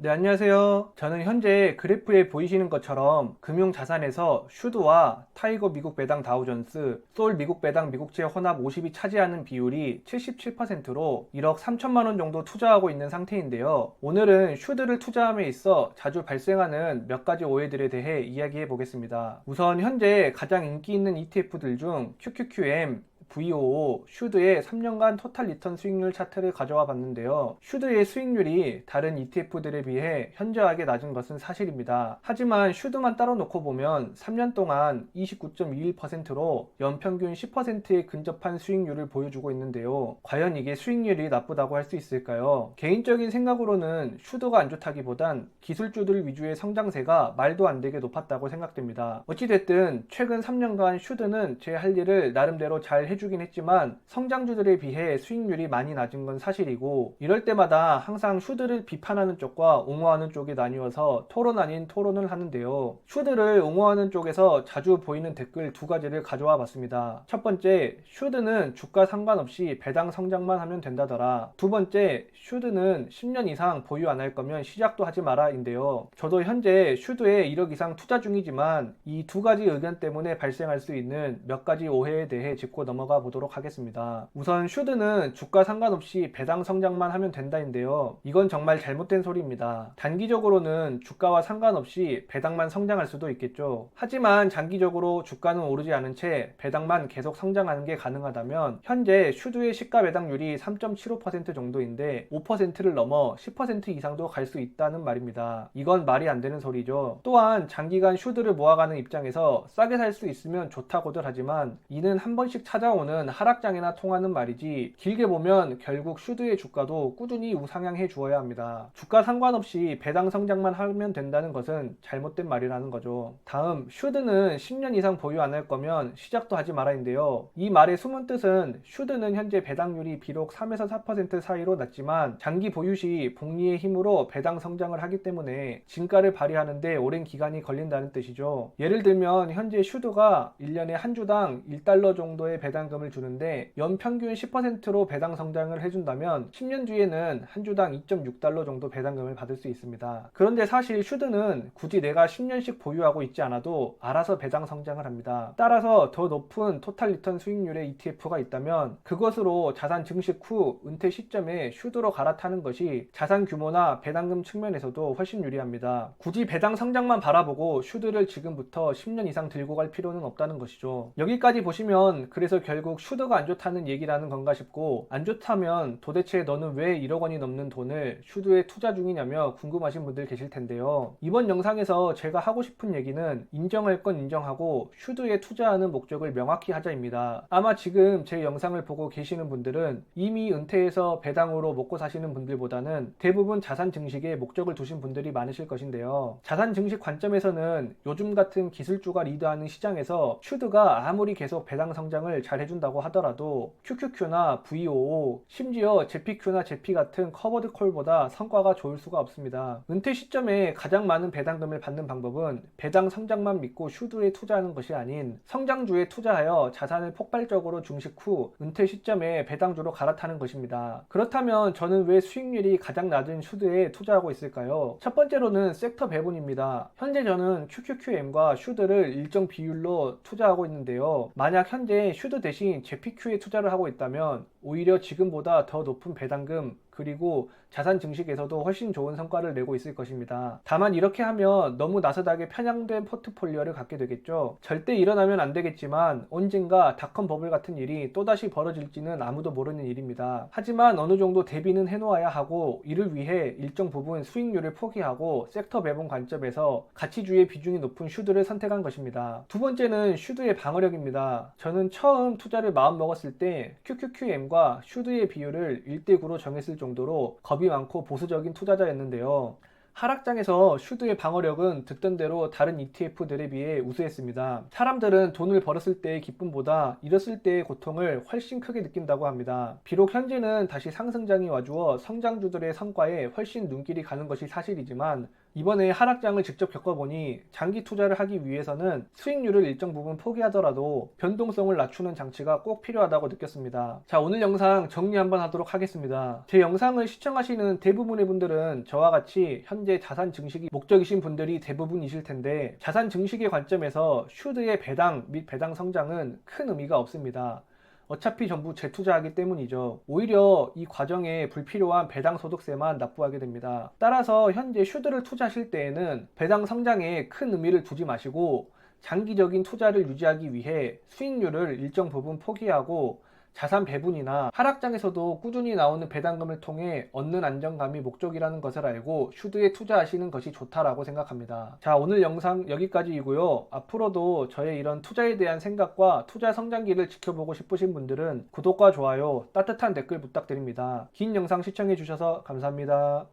네, 안녕하세요. 저는 현재 그래프에 보이시는 것처럼 금융자산에서 슈드와 타이거 미국 배당 다우존스, 솔 미국 배당 미국채 혼합 50이 차지하는 비율이 77%로 1억 3천만 원 정도 투자하고 있는 상태인데요. 오늘은 슈드를 투자함에 있어 자주 발생하는 몇 가지 오해들에 대해 이야기해 보겠습니다. 우선 현재 가장 인기 있는 ETF들 중 QQQM, VOO, 슈드의 3년간 토탈 리턴 수익률 차트를 가져와 봤는데요. 슈드의 수익률이 다른 ETF들에 비해 현저하게 낮은 것은 사실입니다. 하지만 슈드만 따로 놓고 보면 3년 동안 29.21%로 연평균 10%에 근접한 수익률을 보여주고 있는데요. 과연 이게 수익률이 나쁘다고 할 수 있을까요? 개인적인 생각으로는 슈드가 안 좋다기보단 기술주들 위주의 성장세가 말도 안 되게 높았다고 생각됩니다. 어찌됐든 최근 3년간 슈드는 제 할 일을 나름대로 잘 해주긴 했지만 성장주들에 비해 수익률이 많이 낮은 건 사실이고, 이럴 때마다 항상 슈드를 비판하는 쪽과 옹호하는 쪽이 나뉘어서 토론 아닌 토론을 하는데요. 슈드를 옹호하는 쪽에서 자주 보이는 댓글 두 가지를 가져와 봤습니다. 첫 번째, 슈드는 주가 상관없이 배당 성장만 하면 된다더라. 두 번째, 슈드는 10년 이상 보유 안 할 거면 시작도 하지 마라 인데요. 저도 현재 슈드에 1억 이상 투자 중이지만 이 두 가지 의견 때문에 발생할 수 있는 몇 가지 오해에 대해 짚고 넘어가 보도록 하겠습니다. 우선 슈드는 주가 상관없이 배당 성장만 하면 된다인데요. 이건 정말 잘못된 소리입니다. 단기적으로는 주가와 상관없이 배당만 성장할 수도 있겠죠. 하지만 장기적으로 주가는 오르지 않은 채 배당만 계속 성장하는 게 가능하다면 현재 슈드의 시가 배당률이 3.75% 정도인데 5%를 넘어 10% 이상도 갈 수 있다는 말입니다. 이건 말이 안 되는 소리죠. 또한 장기간 슈드를 모아가는 입장에서 싸게 살 수 있으면 좋다고들 하지만 이는 한 번씩 찾아오는 하락장에나 통하는 말이지, 길게 보면 결국 슈드의 주가도 꾸준히 우상향해 주어야 합니다. 주가 상관없이 배당 성장만 하면 된다는 것은 잘못된 말이라는 거죠. 다음, 슈드는 10년 이상 보유 안 할 거면 시작도 하지 마라인데요. 이 말의 숨은 뜻은 슈드는 현재 배당률이 비록 3에서 4% 사이로 낮지만 장기 보유 시 복리의 힘으로 배당 성장을 하기 때문에 진가를 발휘하는데 오랜 기간이 걸린다는 뜻이죠. 예를 들면 현재 슈드가 1년에 한 주당 1달러 정도의 배당금을 주는데 연평균 10%로 배당 성장을 해준다면 10년 뒤에는 한 주당 2.6달러 정도 배당금을 받을 수 있습니다. 그런데 사실 슈드는 굳이 내가 10년씩 보유하고 있지 않아도 알아서 배당 성장을 합니다. 따라서 더 높은 토탈 리턴 수익률의 ETF가 있다면 그것으로 자산 증식 후 은퇴 시점에 슈드로 갈아타는 것이 자산 규모나 배당금 측면에서도 훨씬 유리합니다. 굳이 배당 성장만 바라보고 슈드를 지금부터 10년 이상 들고 갈 필요는 없다는 것이죠. 여기까지 보시면 그래서 결국 슈드가 안 좋다는 얘기라는 건가 싶고, 안 좋다면 도대체 너는 왜 1억 원이 넘는 돈을 슈드에 투자 중이냐며 궁금하신 분들 계실 텐데요. 이번 영상에서 제가 하고 싶은 얘기는 인정할 건 인정하고 슈드에 투자하는 목적을 명확히 하자입니다. 아마 지금 제 영상을 보고 계시는 분들은 이미 은퇴해서 배당으로 먹고 사시는 분들보다는 대부분 자산 증식에 목적을 두신 분들이 많으실 것인데요. 자산 증식 관점에서는 요즘 같은 기술주가 리드하는 시장에서 슈드가 아무리 계속 배당 성장을 잘 해준다고 하더라도 QQQ나 VOO, 심지어 JPQ나 JP 같은 커버드 콜보다 성과가 좋을 수가 없습니다. 은퇴 시점에 가장 많은 배당금을 받는 방법은 배당 성장만 믿고 슈드에 투자하는 것이 아닌 성장주에 투자하여 자산을 폭발적으로 증식 후 은퇴 시점에 배당주로 갈아타는 것입니다. 그렇다면 저는 왜 수익률이 가장 낮은 슈드에 투자하고 있을까요? 첫 번째로는 섹터 배분입니다. 현재 저는 QQQM과 슈드를 일정 비율로 투자하고 있는데요. 만약 현재 슈드 대신 JPQ에 투자를 하고 있다면 오히려 지금보다 더 높은 배당금 그리고 자산 증식에서도 훨씬 좋은 성과를 내고 있을 것입니다. 다만 이렇게 하면 너무 나서닥에 편향된 포트폴리오를 갖게 되겠죠. 절대 일어나면 안 되겠지만 언젠가 닷컴 버블 같은 일이 또다시 벌어질지는 아무도 모르는 일입니다. 하지만 어느 정도 대비는 해놓아야 하고, 이를 위해 일정 부분 수익률을 포기하고 섹터 배분 관점에서 가치주의 비중이 높은 슈드를 선택한 것입니다. 두 번째는 슈드의 방어력입니다. 저는 처음 투자를 마음먹었을 때 QQQM과 슈드의 비율을 1대9로 정했을 정도로 겁이 많고 보수적인 투자자였는데요. 하락장에서 슈드의 방어력은 듣던 대로 다른 ETF들에 비해 우수했습니다. 사람들은 돈을 벌었을 때의 기쁨보다 잃었을 때의 고통을 훨씬 크게 느낀다고 합니다. 비록 현재는 다시 상승장이 와주어 성장주들의 성과에 훨씬 눈길이 가는 것이 사실이지만 이번에 하락장을 직접 겪어보니 장기 투자를 하기 위해서는 수익률을 일정 부분 포기하더라도 변동성을 낮추는 장치가 꼭 필요하다고 느꼈습니다. 자, 오늘 영상 정리 한번 하도록 하겠습니다. 제 영상을 시청하시는 대부분의 분들은 저와 같이 현재 현재 자산 증식이 목적이신 분들이 대부분이실 텐데, 자산 증식의 관점에서 슈드의 배당 및 배당 성장은 큰 의미가 없습니다. 어차피 전부 재투자하기 때문이죠. 오히려 이 과정에 불필요한 배당 소득세만 납부하게 됩니다. 따라서 현재 슈드를 투자하실 때에는 배당 성장에 큰 의미를 두지 마시고 장기적인 투자를 유지하기 위해 수익률을 일정 부분 포기하고 자산 배분이나 하락장에서도 꾸준히 나오는 배당금을 통해 얻는 안정감이 목적이라는 것을 알고 슈드에 투자하시는 것이 좋다라고 생각합니다. 자, 오늘 영상 여기까지이고요. 앞으로도 저의 이런 투자에 대한 생각과 투자 성장기를 지켜보고 싶으신 분들은 구독과 좋아요, 따뜻한 댓글 부탁드립니다. 긴 영상 시청해 주셔서 감사합니다.